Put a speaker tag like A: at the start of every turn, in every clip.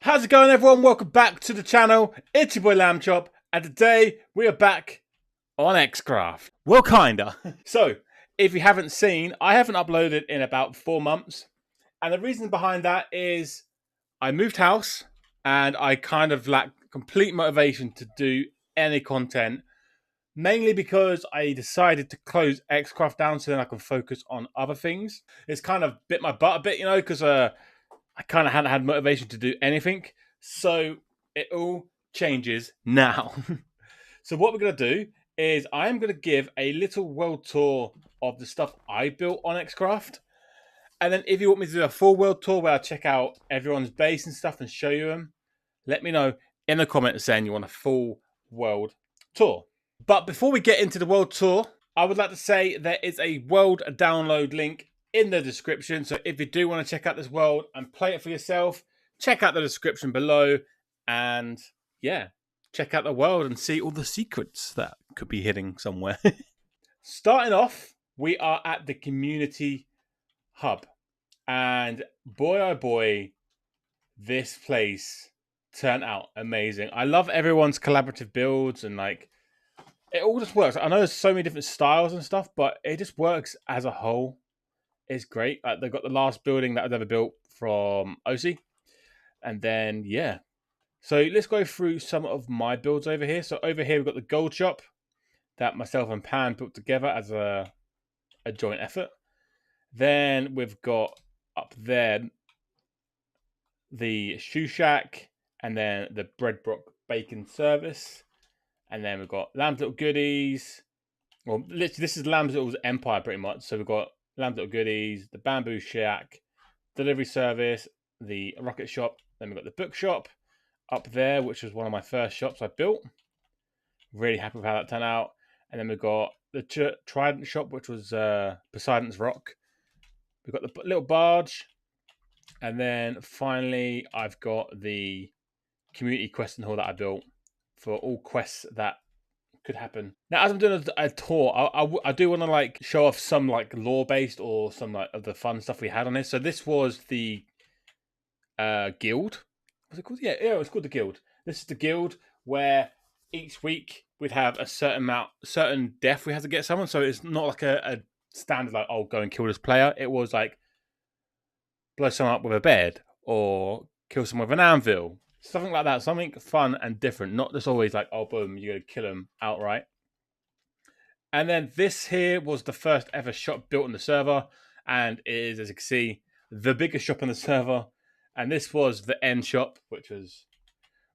A: How's it going, everyone? Welcome back to the channel. It's your boy Lambchop, and today we are back on XCraft. Well, kinda. So, if you haven't seen, I haven't uploaded in about 4 months, and the reason behind that is I moved house, and I kind of lacked complete motivation to do any content, mainly because I decided to close XCraft down so then I can focus on other things. It's kind of bit my butt a bit, because I kind of hadn't had motivation to do anything. So it all changes now. So what we're going to do is I am going to give a little world tour of the stuff I built on XCraft. And then if you want me to do a full world tour where I check out everyone's base and stuff and show you them, let me know in the comments saying you want a full world tour. But before we get into the world tour, I would like to say there is a world download link in the description. So if you do want to check out this world and play it for yourself, check out the description below. And yeah, check out the world and see all the secrets that could be hidden somewhere. Starting off, we are at the community hub. And boy, oh boy, this place turned out amazing. I love everyone's collaborative builds and it all just works. I know there's so many different styles and stuff, but it just works as a whole. It's great. They've got the last building that I've ever built from OC. And then, yeah. So let's go through some of my builds over here. So over here, we've got the gold shop that myself and Pan built together as a joint effort. Then we've got up there the shoe shack and then the Breadbrook bacon service. And then we've got Lamb's Little Goodies. Well, literally, this is Lamb's Little's empire pretty much. So we've got Lamb's Little Goodies, the Bamboo Shack, delivery service, the rocket shop. Then we've got the bookshop up there, which was one of my first shops I built. Really happy with how that turned out. And then we've got the Trident shop, which was Poseidon's Rock. We've got the little barge. And then finally, I've got the community question hall that I built for all quests that could happen. Now, as I'm doing a tour, I do want to show off some lore based or some of the fun stuff we had on this. So this was the guild. What's it called? Yeah, it was called the guild. This is the guild where each week we'd have a certain death we had to get someone. So it's not like a standard oh, go and kill this player. It was blow someone up with a bed or kill someone with an anvil. Something like that, something fun and different, not just always oh, boom, you're going to kill them outright. And then this here was the first ever shop built on the server, and it is, as you can see, the biggest shop on the server. And this was the end shop, which was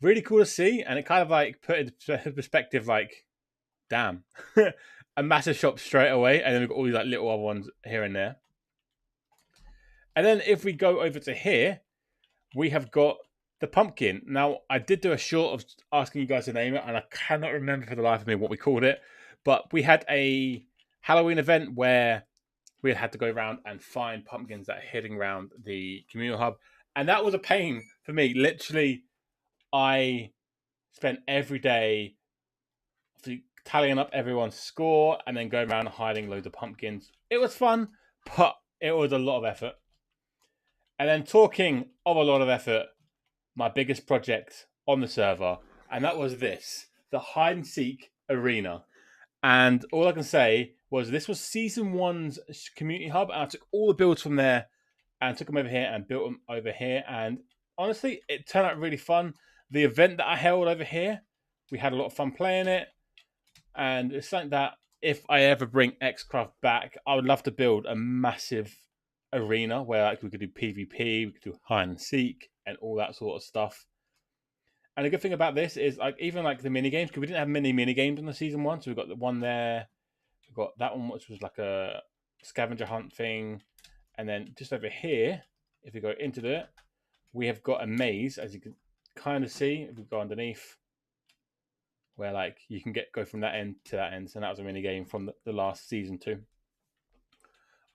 A: really cool to see, and it kind of put into perspective, damn, a massive shop straight away, and then we've got all these little other ones here and there. And then if we go over to here, we have got the pumpkin. Now, I did do a short of asking you guys to name it, and I cannot remember for the life of me what we called it. But we had a Halloween event where we had to go around and find pumpkins that are hidden around the communal hub. And that was a pain for me. Literally, I spent every day tallying up everyone's score and then going around and hiding loads of pumpkins. It was fun, but it was a lot of effort. And then talking of a lot of effort, my biggest project on the server, and that was this, the hide and seek arena. And all I can say was this was season 1's community hub, and I took all the builds from there and took them over here and built them over here. And honestly, it turned out really fun. The event that I held over here, we had a lot of fun playing it. And it's something that if I ever bring XCraft back, I would love to build a massive arena where we could do PvP, we could do hide and seek, and all that sort of stuff. And the good thing about this is even the mini games, because we didn't have mini games in the season 1. So we've got the one there, we've got that one which was a scavenger hunt thing, and then just over here, if we go into it, we have got a maze, as you can kind of see if we go underneath, where you can go from that end to that end. So that was a mini game from the last season 2.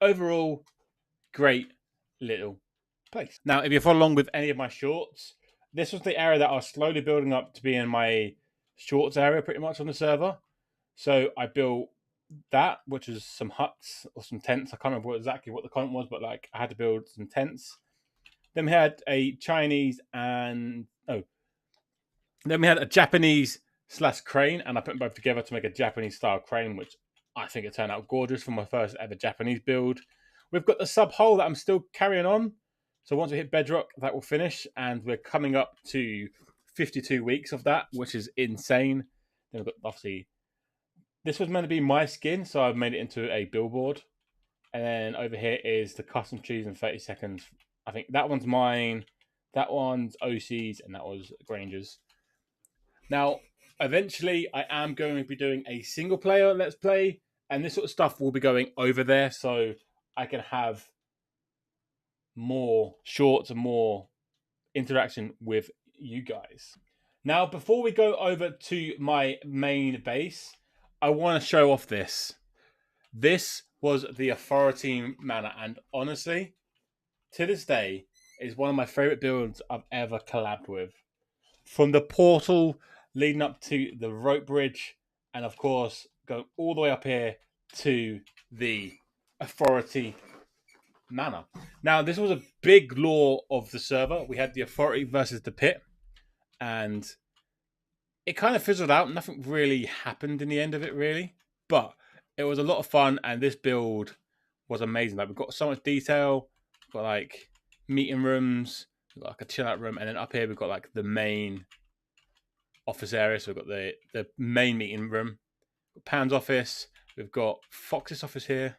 A: Overall, great little place. Now, if you follow along with any of my shorts, this was the area that I was slowly building up to be in my shorts area pretty much on the server. So I built that, which was some huts or some tents. I can't remember exactly what the content was, but I had to build some tents. Then we had a Chinese then we had a Japanese / crane, and I put them both together to make a Japanese style crane, which I think it turned out gorgeous for my first ever Japanese build. We've got the sub hull that I'm still carrying on. So once we hit bedrock, that will finish, and we're coming up to 52 weeks of that, which is insane. Then we've got, obviously, this was meant to be my skin, so I've made it into a billboard. And then over here is the custom cheese in 30 seconds. I think that one's mine, that one's OC's, and that was Granger's. Now, eventually, I am going to be doing a single player Let's Play, and this sort of stuff will be going over there, so I can have more shorts and more interaction with you guys. Now, before we go over to my main base, I want to show off this. This was the Authority Manor, and honestly, to this day, is one of my favorite builds I've ever collabed with. From the portal leading up to the rope bridge, and of course, going all the way up here to the Authority Manor. Now, this was a big lore of the server. We had the Authority versus the Pit, and it kind of fizzled out. Nothing really happened in the end of it, really. But it was a lot of fun, and this build was amazing. Like, we've got so much detail. We've got like meeting rooms, we've got like a chill out room, and then up here we've got like the main office area. So we've got the main meeting room, Pan's office, we've got Fox's office here.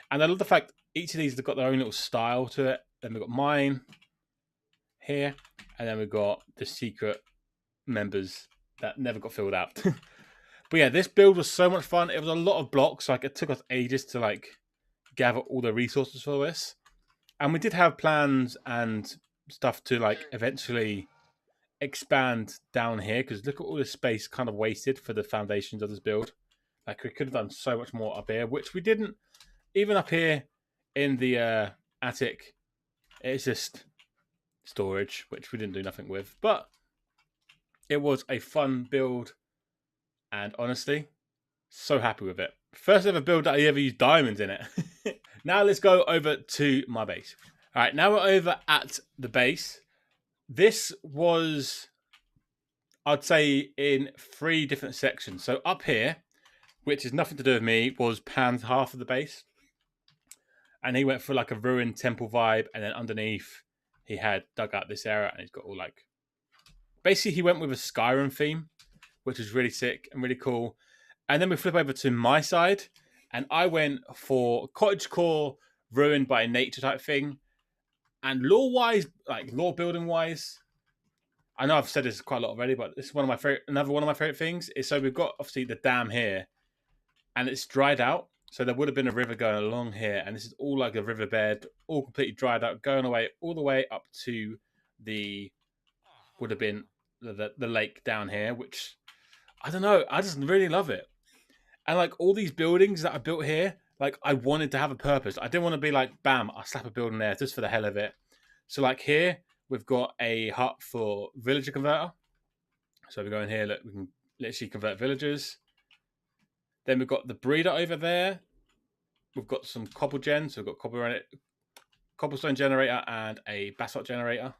A: And I love the fact each of these have got their own little style to it. Then we've got mine here, and then we've got the secret members that never got filled out. But yeah, this build was so much fun. It was a lot of blocks, so like it took us ages to like gather all the resources for this. And we did have plans and stuff to like eventually expand down here, because look at all this space kind of wasted for the foundations of this build. Like, we could have done so much more up here, which we didn't. Even up here in the attic, it's just storage, which we didn't do nothing with. But it was a fun build, and honestly, so happy with it. First ever build that I ever used diamonds in it. Now let's go over to my base. All right, now we're over at the base. This was, I'd say, in 3 different sections. So up here, which is nothing to do with me, was Pan's half of the base. And he went for like a ruined temple vibe. And then underneath, he had dug out this area, and he's got all like... Basically, he went with a Skyrim theme, which was really sick and really cool. And then we flip over to my side, and I went for cottagecore, ruined by nature type thing. And lore-wise, like lore building-wise, I know I've said this quite a lot already, but this is one of my favorite. Another one of my favorite things is, so we've got obviously the dam here, and it's dried out. So there would have been a river going along here, and this is all like a riverbed, all completely dried out, going away all the way up to the would have been the lake down here, which I don't know. I just really love it. And like all these buildings that I built here, like I wanted to have a purpose. I didn't want to be like, bam, I'll slap a building there just for the hell of it. So like here, we've got a hut for villager converter. So we go in here, look, we can literally convert villagers. Then we've got the breeder over there. We've got some cobble gen. So we've got cobblestone generator and a basalt generator.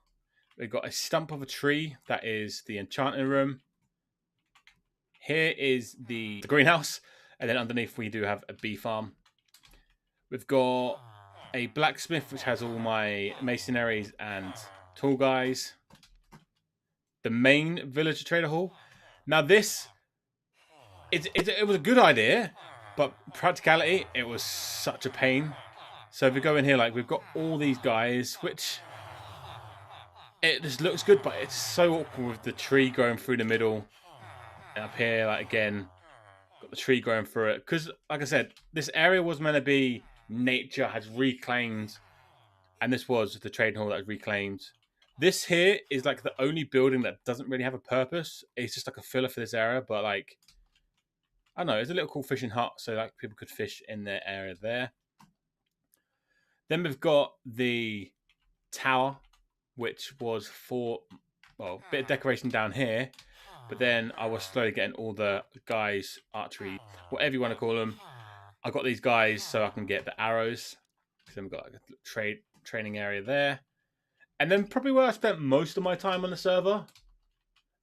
A: We've got a stump of a tree. That is the enchanting room. Here is the greenhouse. And then underneath we do have a bee farm. We've got a blacksmith, which has all my masonaries and tool guys. The main villager trader hall. Now this, it was a good idea, but practicality, it was such a pain. So if we go in here, like we've got all these guys, which it just looks good, but it's so awkward with the tree growing through the middle. And up here, like again, got the tree growing through it. Because, like I said, this area was meant to be nature has reclaimed, and this was the trading hall that was reclaimed. This here is like the only building that doesn't really have a purpose. It's just like a filler for this area, but like, I don't know, it's a little cool fishing hut, so like people could fish in their area there. Then we've got the tower, which was for, well, a bit of decoration down here. But then I was slowly getting all the guys, archery, whatever you want to call them. I got these guys so I can get the arrows. Then we've got like a training area there. And then probably where I spent most of my time on the server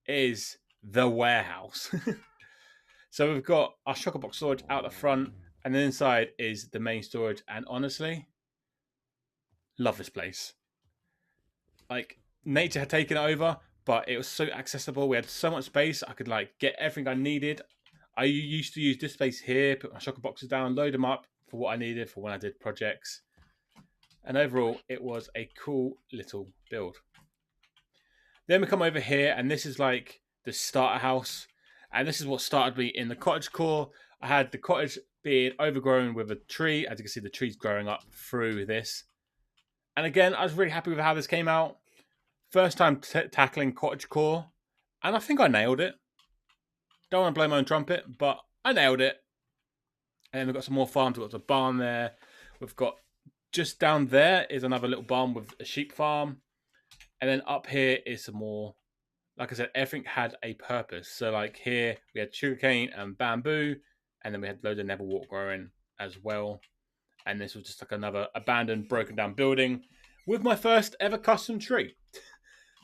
A: is the warehouse. So we've got our shulker box storage out the front, and then inside is the main storage. And honestly, love this place. Like, nature had taken it over, but it was so accessible. We had so much space. I could like get everything I needed. I used to use this space here, put my shulker boxes down, load them up for what I needed for when I did projects. And overall, it was a cool little build. Then we come over here, and this is like the starter house. And this is what started me in the cottage core. I had the cottage being overgrown with a tree. As you can see, the tree's growing up through this. And again, I was really happy with how this came out. First time tackling cottage core. And I think I nailed it. Don't want to blow my own trumpet, but I nailed it. And then we've got some more farms. We've got the barn there. We've got just down there is another little barn with a sheep farm. And then up here is some more. Like I said, everything had a purpose. So like here, we had sugarcane and bamboo. And then we had loads of neverwort growing as well. And this was just like another abandoned, broken down building with my first ever custom tree,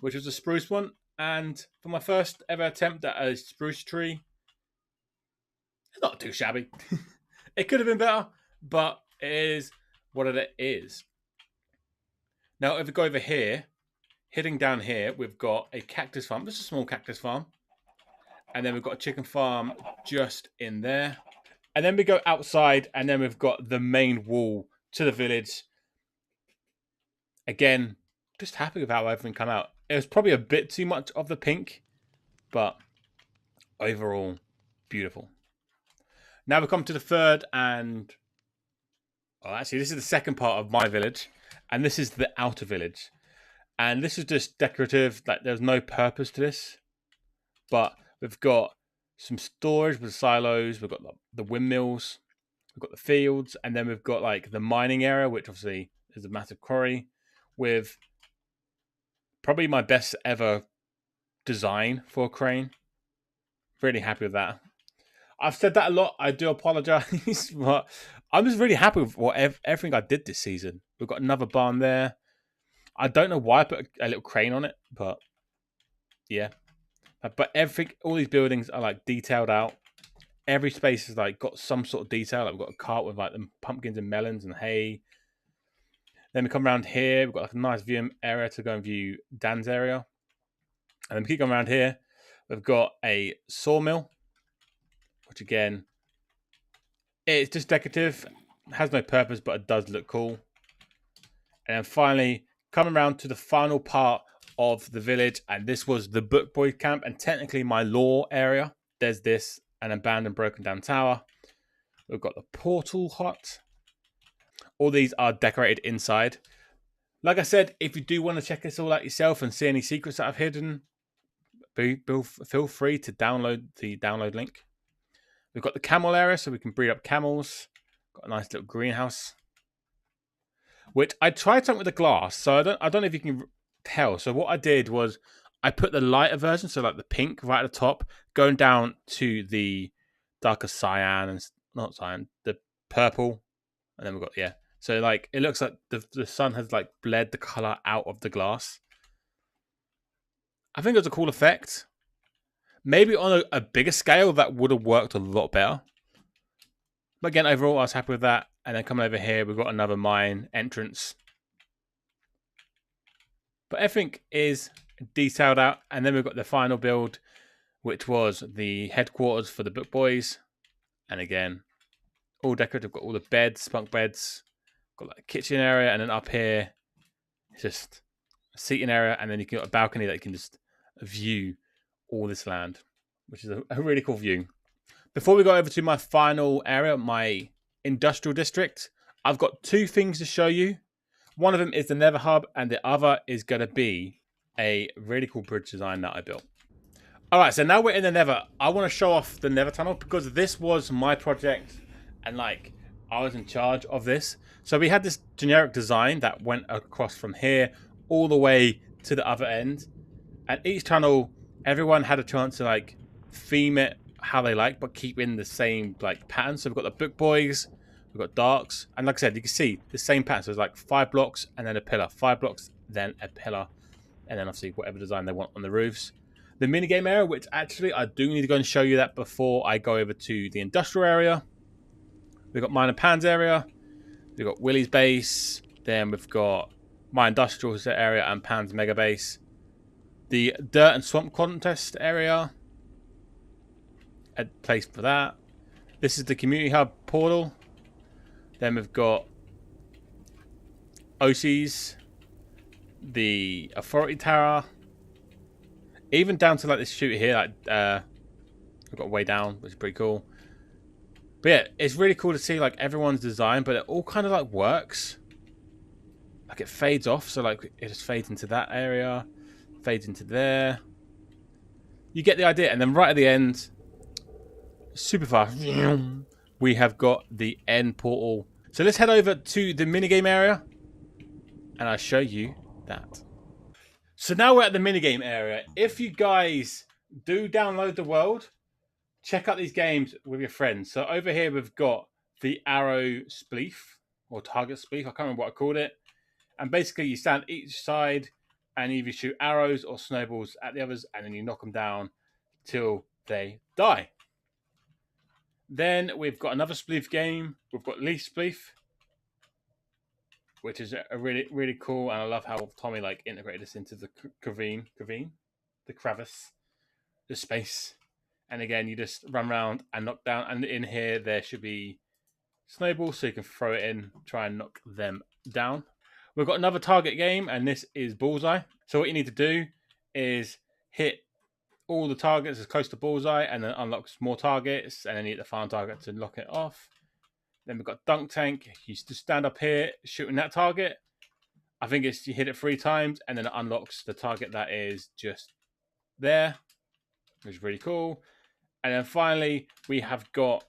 A: which was a spruce one. And for my first ever attempt at a spruce tree, it's not too shabby. It could have been better, but it is what it is. Now, if we go over here, heading down here, we've got a cactus farm. Just a small cactus farm. And then we've got a chicken farm just in there. And then we go outside, and then we've got the main wall to the village. Again, just happy with how everything came out. It was probably a bit too much of the pink, but overall, beautiful. Now we come to the third and... Oh, actually, this is the second part of my village. And this is the outer village. And this is just decorative. Like, there's no purpose to this. But we've got some storage with silos. We've got the windmills. We've got the fields. And then we've got like the mining area, which obviously is a massive quarry, with probably my best ever design for a crane. Really happy with that. I've said that a lot. I do apologize. But I'm just really happy with everything I did this season. We've got another barn there. I don't know why I put a little crane on it, but yeah. But everything, all these buildings are like detailed out. Every space has like got some sort of detail. Like we've got a cart with like the pumpkins and melons and hay. Then we come around here. We've got like a nice view area to go and view Dan's area. And then we keep going around here. We've got a sawmill, which again, it's just decorative. It has no purpose, but it does look cool. And then finally, coming around to the final part of the village, and this was the Book Boy camp, and technically my lore area. There's this, an abandoned, broken down tower. We've got the portal hut. All these are decorated inside. Like I said, if you do want to check this all out yourself and see any secrets that I've hidden, feel free to download the download link. We've got the camel area, so we can breed up camels. Got a nice little greenhouse, which I tried something with the glass, so I don't know if you can tell. So what I did was I put the lighter version, so like the pink right at the top, going down to the darker cyan and not cyan, the purple, and then we've got So like it looks like the sun has like bled the color out of the glass. I think it was a cool effect. Maybe on a bigger scale that would have worked a lot better. But again, overall, I was happy with that. And then coming over here, we've got another mine entrance. But everything is detailed out. And then we've got the final build, which was the headquarters for the Book Boys. And again, all decorative. Got all the beds, bunk beds. Got like a kitchen area. And then up here, it's just a seating area. And then you got a balcony that you can just view all this land, which is a really cool view. Before we go over to my final area, my industrial district, I've got two things to show you. One of them is the Nether Hub, and the other is going to be a really cool bridge design that I built. All right, so now we're in the Nether. I want to show off the Nether tunnel because this was my project, and like I was in charge of this. So we had this generic design that went across from here all the way to the other end, and each tunnel, everyone had a chance to like theme it how they like, but keep in the same like pattern. So we've got the Book Boys, we've got darks, and like I said, you can see the same pattern. So it's like 5 blocks and then a pillar, 5 blocks then a pillar, and then obviously whatever design they want on the roofs. The minigame area, which actually I do need to go and show you that before I go over to the industrial area. We've got Mine and Pans area. We've got Willie's base. Then we've got my industrial area and Pan's mega base. The dirt and swamp contest area. A place for that. This is the community hub portal. Then we've got OC's, the authority tower, even down to like this shooter here. Like we've got way down, which is pretty cool. But yeah, it's really cool to see like everyone's design, but it all kind of like works. Like it fades off, so like it just fades into that area, fades into there. You get the idea, and then right at the end, super fast, we have got the end portal. So let's head over to the minigame area, and I'll show you that. So now we're at the minigame area. If you guys do download the world, check out these games with your friends. So over here we've got the arrow spleef, or target spleef, I can't remember what I called it. And basically you stand each side and either shoot arrows or snowballs at the others, and then you knock them down till they die. Then we've got another spleef game. We've got Leaf Spleef, which is a really, really cool, and I love how Tommy like integrated this into the the crevice, the space. And again, you just run around and knock down, and in here there should be snowballs, so you can throw it in, try and knock them down. We've got another target game, and this is Bullseye. So what you need to do is hit all the targets as close to Bullseye, and then unlocks more targets, and then you hit the final target to lock it off. Then we've got Dunk Tank. You just stand up here, shooting that target. I think it's you hit it 3 times, and then it unlocks the target that is just there, which is really cool. And then finally, we have got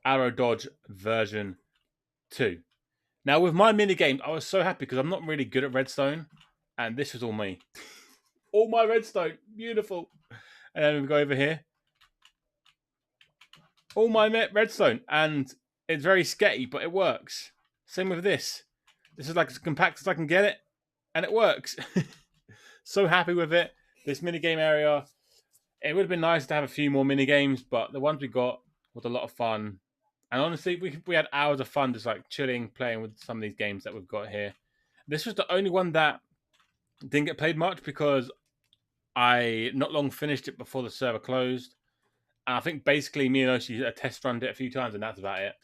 A: Arrow Dodge version 2. Now, with my minigame, I was so happy because I'm not really good at redstone, and this was all me. All my redstone. Beautiful. And then we go over here. All my redstone, and it's very sketchy, but it works. Same with this. This is like as compact as I can get it, and it works. So happy with it. This minigame area. It would have been nice to have a few more mini games, but the ones we got was a lot of fun. And honestly, we had hours of fun just like chilling, playing with some of these games that we've got here. This was the only one that didn't get played much because I not long finished it before the server closed. And I think basically me and Oshi test runned it a few times, and that's about it.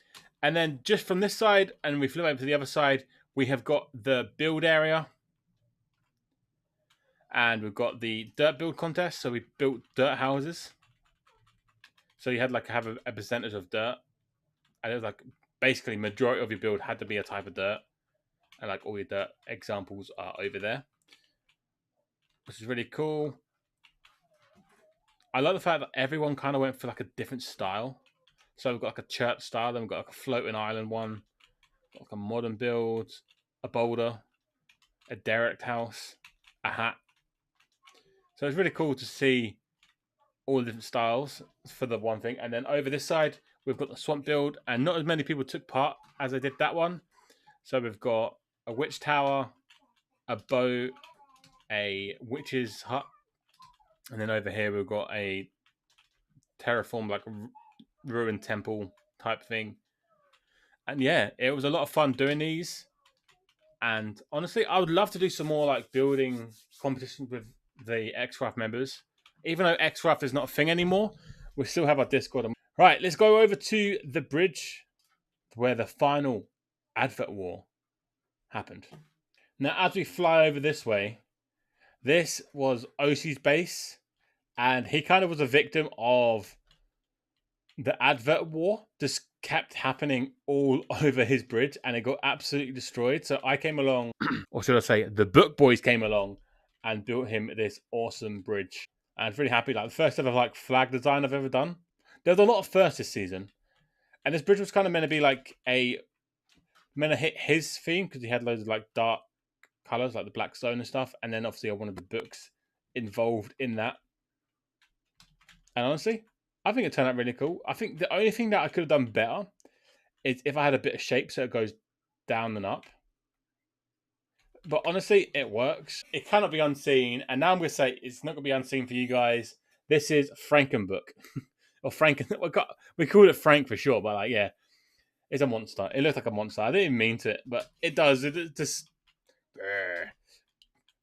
A: And then just from this side, and we flip over to the other side, we have got the build area. And we've got the dirt build contest. So we built dirt houses. So you had like have a percentage of dirt. And it was like basically majority of your build had to be a type of dirt. And like all your dirt examples are over there, which is really cool. I like the fact that everyone kind of went for like a different style. So we've got like a church style, then we've got like a floating island one, like a modern build, a boulder, a derricked house, a hat. So it's really cool to see all the different styles for the one thing. And then over this side, we've got the swamp build, and not as many people took part as I did that one. So we've got a witch tower, a boat, a witch's hut, and then over here we've got a terraform, like ruined temple type thing. And yeah, it was a lot of fun doing these. And honestly, I would love to do some more like building competitions with the XCraft members. Even though XCraft is not a thing anymore, we still have our Discord. Right, let's go over to the bridge where the final advert war happened. Now, as we fly over this way, this was OC's base, and he kind of was a victim of the advert war. Just kept happening all over his bridge, and it got absolutely destroyed. So I came along, or should I say, the book boys came along and built him this awesome bridge. And I was really happy. Like the first ever like flag design I've ever done. There's a lot of firsts this season, and this bridge was kind of meant to be like meant to hit his theme because he had loads of like dark colors, like the black stone and stuff. And then obviously I wanted the books involved in that. And honestly, I think it turned out really cool. I think the only thing that I could have done better is if I had a bit of shape so it goes down and up. But honestly, it works. It cannot be unseen. And now I'm going to say it's not going to be unseen for you guys. This is Frankenbook. Or we call it Frank for short, but like, yeah, it's a monster. It looks like a monster. I didn't even mean to, but it does. It just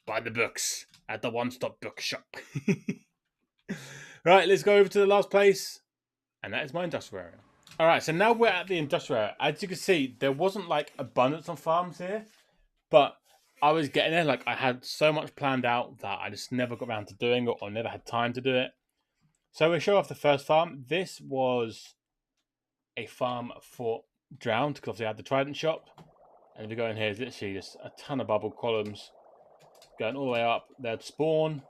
A: buy the books at the one-stop bookshop. Right, let's go over to the last place, and that is my industrial area. All right, so now we're at the industrial area. As you can see, there wasn't like abundance of farms here, but I was getting there. Like, I had so much planned out that I just never got around to doing it, or never had time to do it. So we'll show off the first farm. This was a farm for drowned, because obviously I had the trident shop. And if we go in here, there's literally just a ton of bubble columns going all the way up. They'd spawn.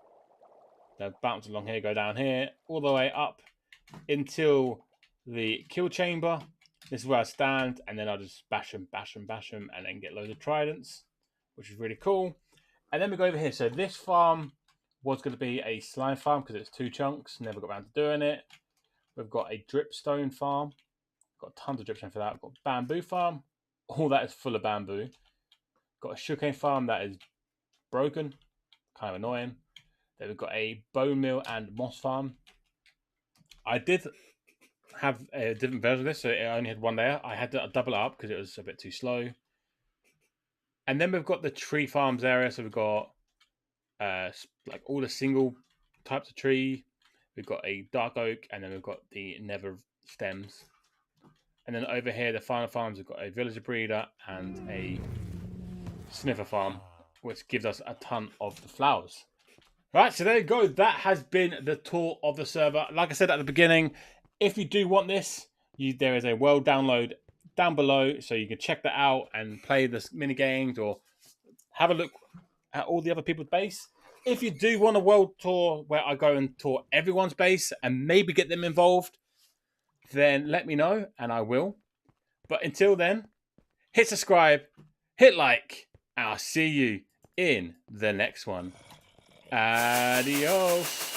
A: They'll bounce along here, go down here, all the way up until the kill chamber. This is where I stand, and then I'll just bash them, and then get loads of tridents, which is really cool. And then we go over here. So this farm was going to be a slime farm because it's 2 chunks. Never got around to doing it. We've got a dripstone farm. Got tons of dripstone for that. We've got bamboo farm. All that is full of bamboo. Got a sugarcane farm that is broken. Kind of annoying. Then we've got a bone mill and moss farm. I did have a different version of this, so it only had 1 layer. I had to double it up because it was a bit too slow. And then we've got the tree farms area. So we've got like all the single types of tree. We've got a dark oak, and then we've got the nether stems. And then over here, the final farms, we've got a villager breeder and a sniffer farm, which gives us a ton of the flowers. Right, so there you go. That has been the tour of the server. Like I said at the beginning, if you do want this, there is a world download down below, so you can check that out and play the mini games or have a look at all the other people's base. If you do want a world tour where I go and tour everyone's base and maybe get them involved, then let me know and I will. But until then, hit subscribe, hit like, and I'll see you in the next one. Adios.